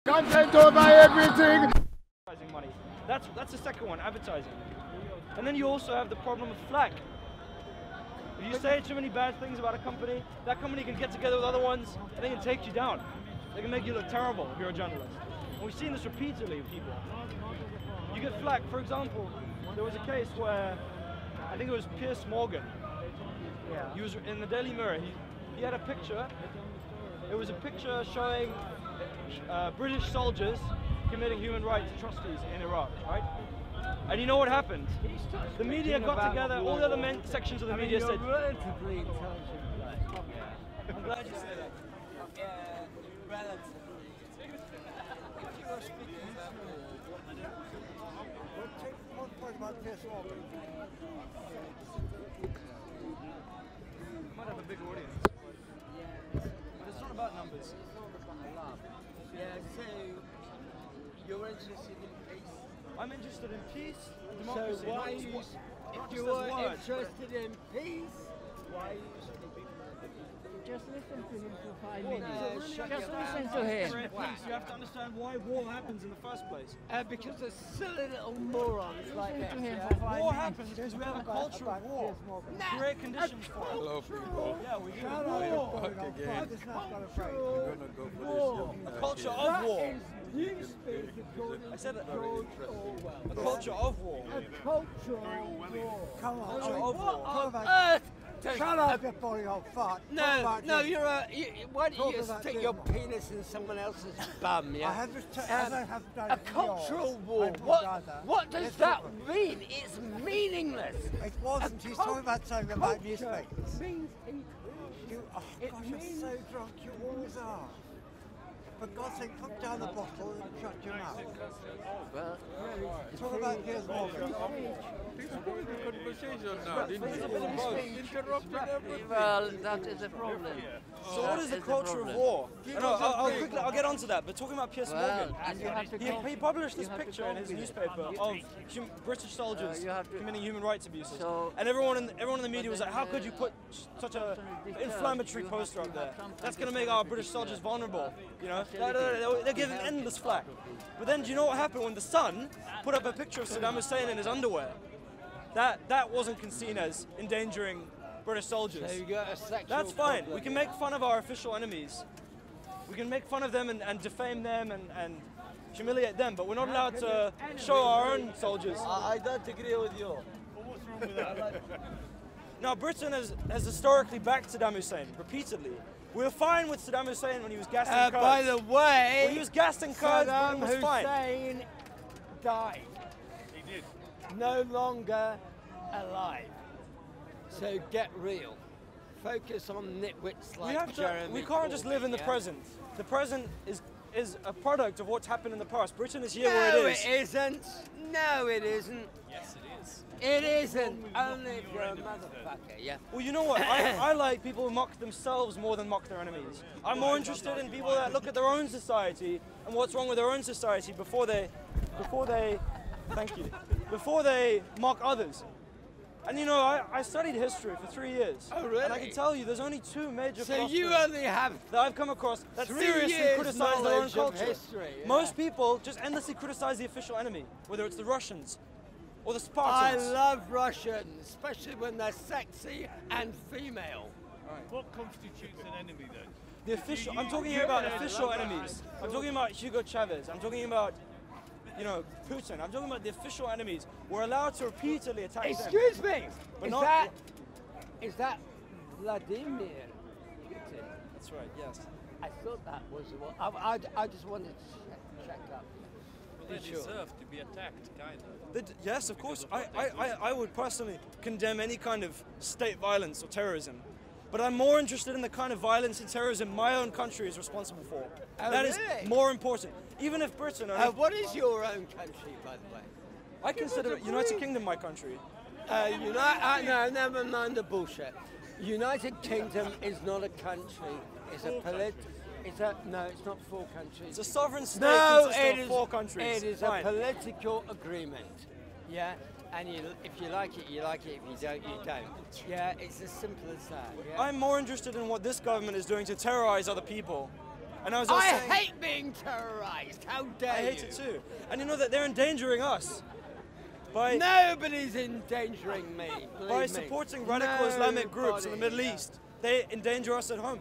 Content over everything. Money. That's the second one, advertising. And then you also have the problem of flack. If you say too many bad things about a company, that company can get together with other ones and they can take you down. They can make you look terrible if you're a journalist. And we've seen this repeatedly with people. You get flack. For example, there was a case where I think it was Piers Morgan. Yeah. He was in the Daily Mirror. He had a picture. It was a picture showing British soldiers committing human rights atrocities in Iraq, right? And you know what happened? The media got together, all the other sections of the media said... relatively intelligent guy. Yeah. I'm glad you said that. Yeah, relatively. If you were speaking about Well, take one point about Piers Morgan. Might have a big audience. But it's not about numbers. yeah, so you're interested in peace? I'm interested in peace and democracy. So why if you were interested in peace, why are you speaking? Just listen to him for 5 minutes. Just listen to him. You have to understand why war happens in the first place. Because there's silly little morons like Listen to that. him Yeah? for 5 minutes. War happens because we have a culture of war. Create conditions for it. Hello, people. Yeah, we do. Back again. We're gonna go for this. A culture of war. You speak according I said to it. George Orwell. A culture of war. A culture of war. Come on. Culture of war. On earth does Shut up, you boring old fart. No, no, you. you're a. Why don't Talk you about stick this your one. penis in someone else's bum, yeah? I have just as I have done a it for cultural yours. war. I would What? rather. What does It's that not- mean? It's meaningless. It wasn't. He's talking about something about newspapers. Means You, oh It gosh, you're means- so drunk. You always are. For God's sake, put down the bottle and shut your mouth. well, Talk about Piers Morgan. Conversation now, didn't you? Interrupted everything. Well, that is a problem. So what is the culture of war? No, I'll get onto that, but talking about Piers Morgan. And you have to He published this you have to picture in his cope with it. newspaper of British soldiers you have to- committing human rights abuses. So- And everyone in the media was like, how could you put such a Deterred. inflammatory You have poster to up there? have something That's going to to make say our to British people. soldiers vulnerable, you know? Hostility. They're giving endless flack. But then do you know what happened when the Sun put up a picture of Saddam Hussein in his underwear? That wasn't seen as endangering British soldiers. so you got a sexual That's fine. problem. We can make fun of our official enemies. We can make fun of them and defame them and humiliate them, but we're not allowed to show our own soldiers. I don't agree with you. Now, Britain has historically backed Saddam Hussein repeatedly. We were fine with Saddam Hussein when he was gassing Kurds. By the way, when he was gassing Kurds, Saddam Britain was fine. Hussein died. He did. No longer alive. So get real. Focus on nitwits like Jeremy we can't just live in the Corbyn, yeah? present. The present is a product of what's happened in the past. Britain is here No, where it is. it isn't. No, it isn't. Yes, it is. It isn't. Only if you're a motherfucker, yeah? Well, you know what? I like people who mock themselves more than mock their enemies. I'm more interested in people that look at their own society and what's wrong with their own society before they thank you, before they mock others. And you know, I studied history for 3 years. Oh, really? And I can tell you, there's only two major So you philosophers only have that I've come across that 3 seriously years criticize their own knowledge of culture. history, yeah. Most people just endlessly criticize the official enemy, whether it's the Russians or the I Spartans. love Russians, especially when they're sexy and female. What constitutes an enemy then? The official. I'm talking here about official enemies. I'm talking about Hugo Chavez. I'm talking about, you know, Putin. I'm talking about the official enemies. We're allowed to repeatedly attack them. Excuse me. But Is that Vladimir Putin? That's right. Yes. I thought that was the one. I just wanted to check up. They Be sure. deserve to be attacked, kind of. Yes, of course. I would personally condemn any kind of state violence or terrorism. But I'm more interested in the kind of violence and terrorism my own country is responsible for. Oh, That is really? more important. Even if Britain, What is your own country, by the way? I consider United Kingdom my country. No, never mind the bullshit. United Kingdom is not a country. It's a no, it's not 4 countries. It's a sovereign state No, consisting it of is 4 countries. It is Fine. a political agreement. Yeah, and if you like it, you like it. If you don't, you don't. Yeah, it's as simple as that. Yeah? I'm more interested in what this government is doing to terrorize other people And I was I saying, hate being terrorised. How dare I you? hate it too. And you know that they're endangering us by Nobody's endangering me. by believe me. supporting radical Islamic groups in the Nobody, Middle yeah. East. They endanger us at home.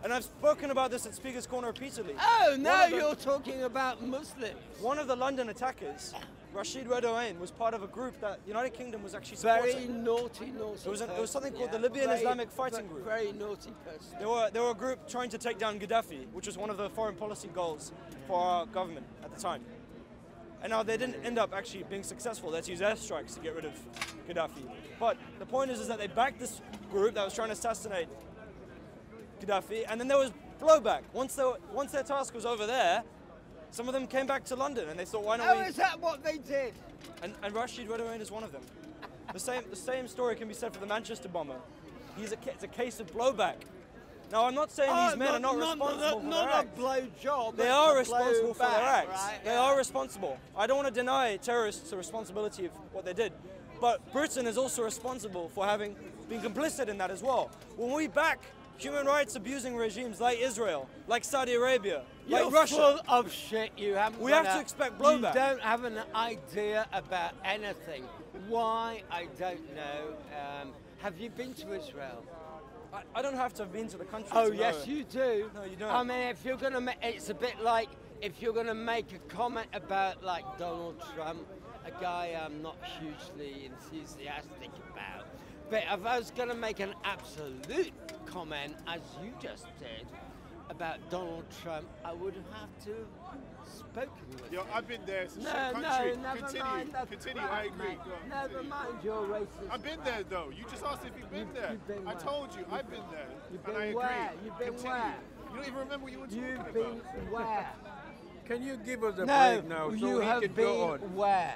And I've spoken about this at Speaker's Corner repeatedly. Oh, no, One of the- you're talking about Muslims. One of the London attackers, Rashid Redoane, was part of a group that United Kingdom was actually Very supporting. naughty It was person, something called yeah. the Libyan Very- Islamic Fighting Group. Very naughty person. They were a group trying to take down Gaddafi, which was one of the foreign policy goals for our government at the time. And now they didn't end up actually being successful. They had to use airstrikes to get rid of Gaddafi. But the point is that they backed this group that was trying to assassinate Gaddafi, and then there was blowback. Once their task was over there, some of them came back to London, and they thought, why Oh, don't we? is that what they did? And Rashid Redoane is one of them. The same story can be said for the Manchester bomber. It's a case of blowback. Now, I'm not saying these men are not responsible for their Not acts. a blow job. They but are a responsible for their blowback, acts. right? They Yeah. are responsible. I don't want to deny terrorists the responsibility of what they did. But Britain is also responsible for having been complicit in that as well. When we back human rights abusing regimes like Israel, like Saudi Arabia, You're like Russia, full of shit. You haven't. We got have to a- expect blowback. You don't have an idea about anything. Why? I don't know. Have you been to Israel? I don't have to have been to the country Oh to yes, know. you do. No, you don't. I mean, if you're gonna, it's a bit like if you're gonna make a comment about like Donald Trump, a guy I'm not hugely enthusiastic about. But if I was gonna make an absolute comment, as you just did, about Donald Trump, I would have to have spoken with Yo, him. I've been there. It's a shit No, country. never Continue. mind. That's Continue. crap, I agree. mate. Go on, Never continue. mind your racist. I've been there though. You just asked if you've been there. You've been I where? told you. I've been there. You've and been I agree. where? You've been Continue. where? You don't even remember what you were talking You've been about. where? Can you give us a No, break now so you we have can been go on? where?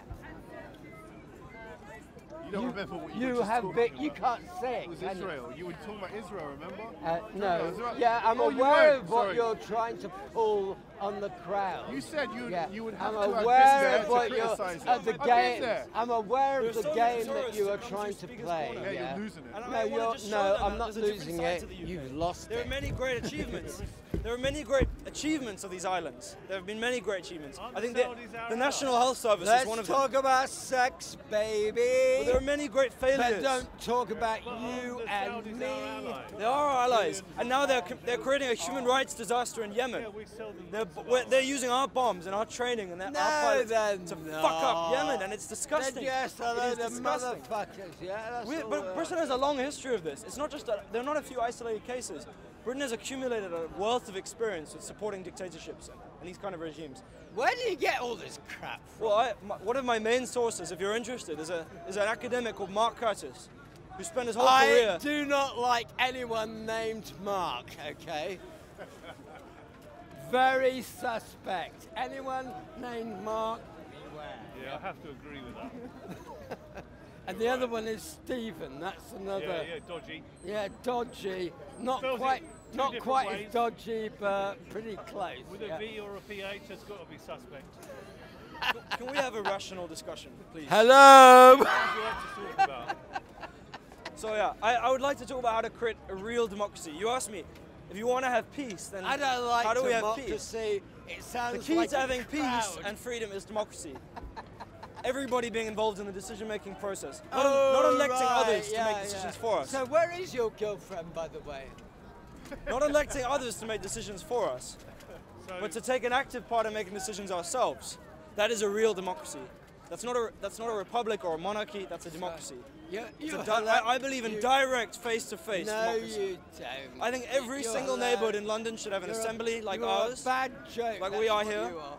You don't remember what you You were just have talking been. about. You can't say It was can you? Israel. You were talking about Israel, remember? No. Israel. Yeah, I'm Oh, you aware weren't. of what Sorry. you're trying to pull on the crowd. You said Yeah, you would have I'm to have been aware there of to what you're criticize it. of the I've been game. there. I'm aware of There's the so many game that tourists you that are come through trying to Speaker's play. Corner. Yeah, Yeah. you're losing it. And No, I wanna you're just show no. them I'm that not there's a different losing side it. to the UK. You've lost There are it. many great achievements. There are many great achievements of these islands. There have been many great achievements. Aren't I think the Saudis our the National allies? Health Service Let's is one of talk them. about sex, baby. But there are many great But failures. don't talk about But you the and Saudis me. are our allies. They are our allies, and now they're creating a human rights disaster in Yemen. Yeah, we sell them They're, lots of ours. they're using our bombs and our training and our No, pilots they're to not. fuck up Yemen, and it's disgusting. They're just a It is load of disgusting. motherfuckers. Yeah, that's all But Britain has a long history of this. It's not just there are not a few isolated cases. Britain has accumulated a wealth of experience with supporting dictatorships and these kind of regimes. Where do you get all this crap from? Well, one of my main sources, if you're interested, is an academic called Mark Curtis, who spent his whole I career. do not like anyone named Mark, okay? Very suspect. Anyone named Mark, beware. Yeah, I have to agree with that. And the other one is Stephen. That's another. Yeah, dodgy. Yeah, dodgy. Not Spells it quite. two Not different quite ways. as dodgy, but pretty close. With a yeah. V or a PH, it's got to be suspect. Can we have a rational discussion, please? Hello. What would you like to talk about? So yeah, I would like to talk about how to create a real democracy. You asked me, if you want to have peace, then I don't like how do we have peace? democracy. It The sounds key like to a having peace crowd. and freedom is democracy. Everybody being involved in the decision-making process, not, Oh, not electing right, others to yeah, make decisions yeah. for us. So where is your girlfriend, by the way? Not electing others to make decisions for us, So, but to take an active part in making decisions ourselves. That is a real democracy. That's not a republic or a monarchy. That's a democracy. It's a I believe in direct, face-to-face No, democracy. you don't. I think every You're single allowed- neighborhood in London should have an You're a- assembly like you're ours. A bad joke. like that's we are what here. you are.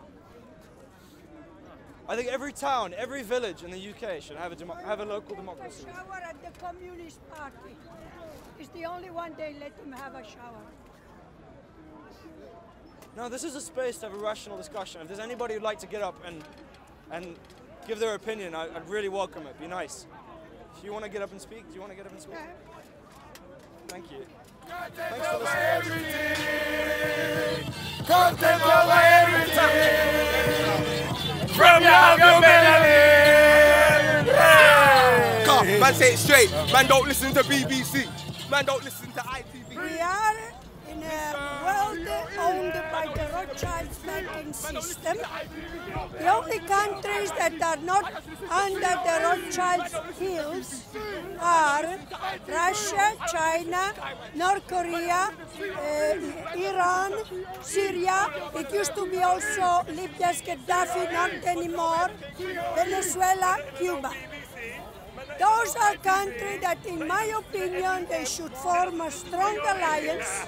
I think every town, every village in the UK should have a local democracy. Take a shower at the Communist Party. It's the only one they let him have a shower. No, this is a space to have a rational discussion. If there's anybody who'd like to get up and give their opinion, I'd really welcome it. Be nice. If you want to get up and speak, do you want to get up and speak? Okay. Thank you. Thanks for listening. Come take over everything. From now to Come, man, say it straight. Man, don't listen to BBC. Man, don't listen to ITV. We are in a world owned by the Rothschild's banking system. The only countries that are not under the Rothschild's heels are Russia, China, North Korea, Iran, Syria. It used to be also Libya's Gaddafi, not anymore, Venezuela, Cuba. Those are countries that, in my opinion, they should form a strong alliance